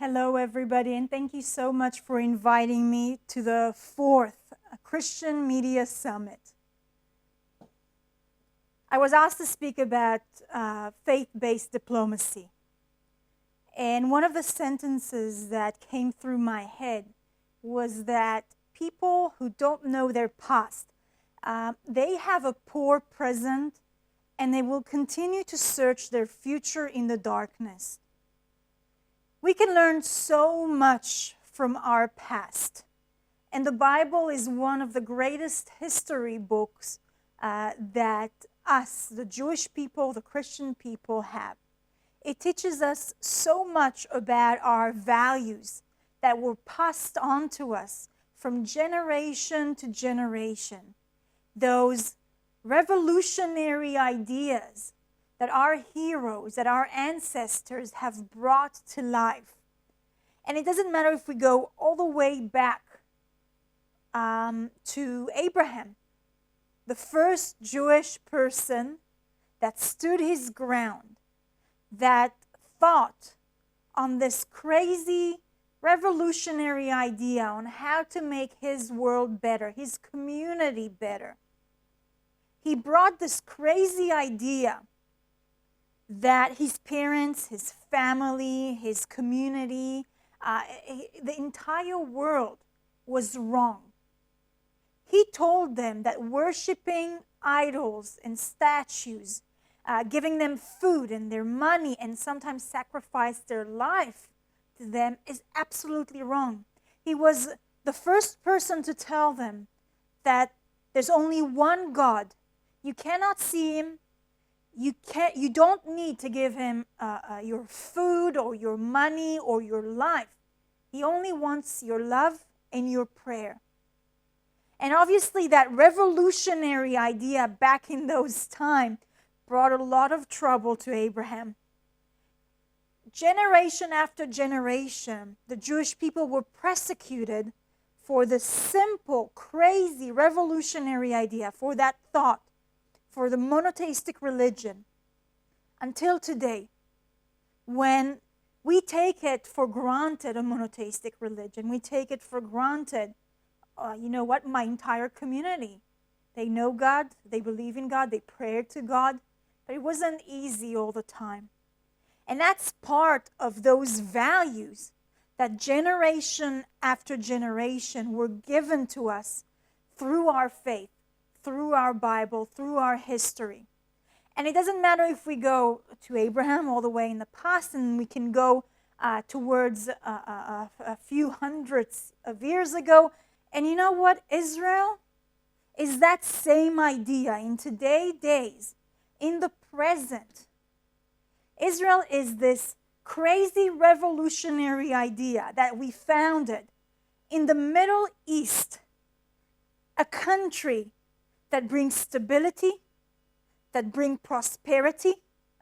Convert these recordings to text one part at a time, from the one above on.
Hello, everybody, and thank you so much for inviting me to the fourth Christian Media Summit. I was asked to speak about faith-based diplomacy, and one of the sentences that came through my head was that people who don't know their past, they have a poor present, and they will continue to search their future in the darkness. We can learn so much from our past. And the Bible is one of the greatest history books that us, the Jewish people, the Christian people, have. It teaches us so much about our values that were passed on to us from generation to generation. Those revolutionary ideas that our heroes, that our ancestors have brought to life. And it doesn't matter if we go all the way back to Abraham, the first Jewish person that stood his ground, that thought on this crazy revolutionary idea on how to make his world better, his community better. He brought this crazy idea that his parents, his family, his community, the entire world was wrong. He told them that worshiping idols and statues, giving them food and their money, and sometimes sacrifice their life to them is absolutely wrong. He was the first person to tell them that there's only one God. You cannot see him. You don't need to give him your food or your money or your life. He only wants your love and your prayer. And obviously that revolutionary idea back in those times brought a lot of trouble to Abraham. Generation after generation, the Jewish people were persecuted for the simple, crazy, revolutionary idea, for that thought, for the monotheistic religion, until today, when we take it for granted, a monotheistic religion. We take it for granted, my entire community. They know God, they believe in God, they pray to God, but it wasn't easy all the time. And that's part of those values that generation after generation were given to us through our faith, through our Bible, through our history. And it doesn't matter if we go to Abraham all the way in the past, and we can go towards a few hundreds of years ago. And you know what? Israel is that same idea in today's days, in the present. Israel is this crazy revolutionary idea that we founded in the Middle East, a country that brings stability, that brings prosperity,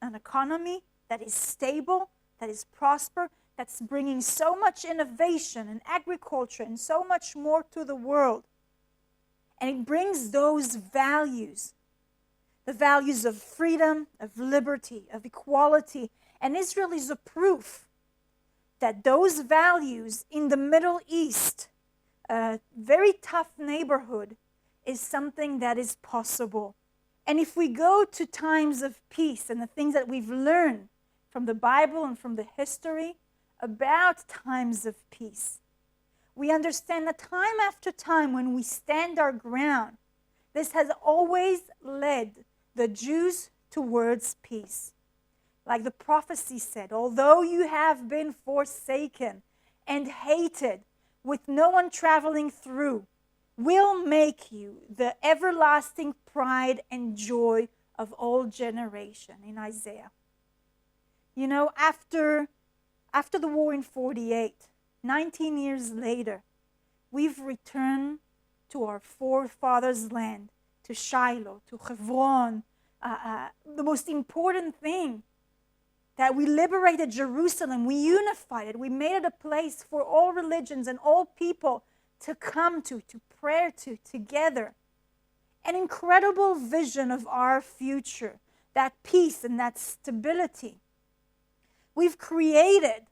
an economy that is stable, that is prosper, that's bringing so much innovation and agriculture and so much more to the world. And it brings those values, the values of freedom, of liberty, of equality. And Israel is a proof that those values in the Middle East, a very tough neighborhood, is something that is possible. And if we go to times of peace and the things that we've learned from the Bible and from the history about times of peace, we understand that time after time when we stand our ground, this has always led the Jews towards peace. Like the prophecy said, although you have been forsaken and hated with no one traveling through, will make you the everlasting pride and joy of all generation, in Isaiah. You know, after the war in 48, 19 years later, we've returned to our forefathers' land, to Shiloh, to Hebron. The most important thing, that we liberated Jerusalem, we unified it, we made it a place for all religions and all people to come to pray to together. An incredible vision of our future, that peace and that stability. We've created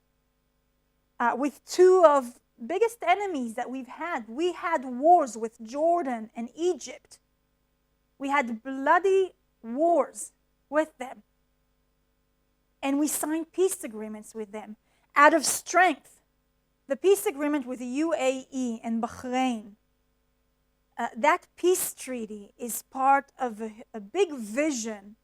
with two of biggest enemies that we've had. We had wars with Jordan and Egypt. We had bloody wars with them. And we signed peace agreements with them out of strength. The peace agreement with the UAE and Bahrain, that peace treaty is part of a big vision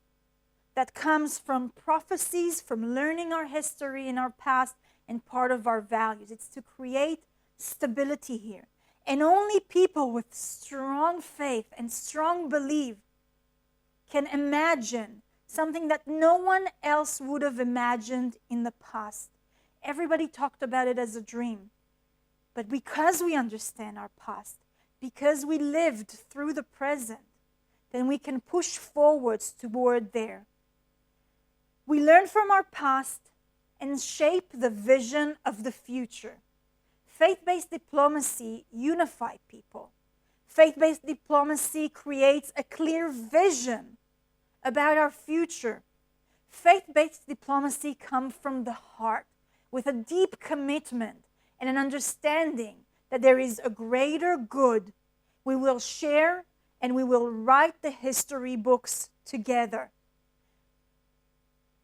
that comes from prophecies, from learning our history and our past, and part of our values. It's to create stability here. And only people with strong faith and strong belief can imagine something that no one else would have imagined in the past. Everybody talked about it as a dream. But because we understand our past, because we lived through the present, then we can push forwards toward there. We learn from our past and shape the vision of the future. Faith-based diplomacy unifies people. Faith-based diplomacy creates a clear vision about our future. Faith-based diplomacy comes from the heart with a deep commitment and an understanding that there is a greater good. We will share and we will write the history books together.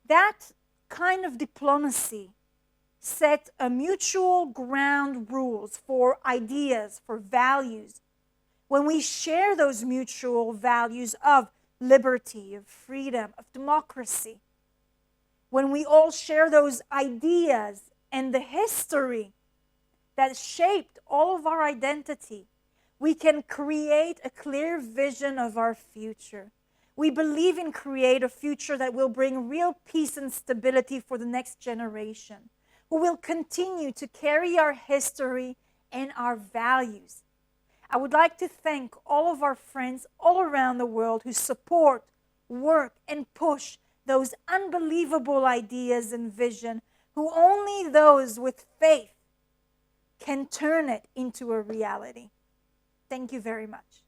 That kind of diplomacy set a mutual ground rules for ideas, for values. When we share those mutual values of liberty, of freedom, of democracy, when we all share those ideas and the history that shaped all of our identity, we can create a clear vision of our future. We believe in create a future that will bring real peace and stability for the next generation, who will continue to carry our history and our values. I would like to thank all of our friends all around the world who support, work, and push those unbelievable ideas and vision, who only those with faith can turn it into a reality. Thank you very much.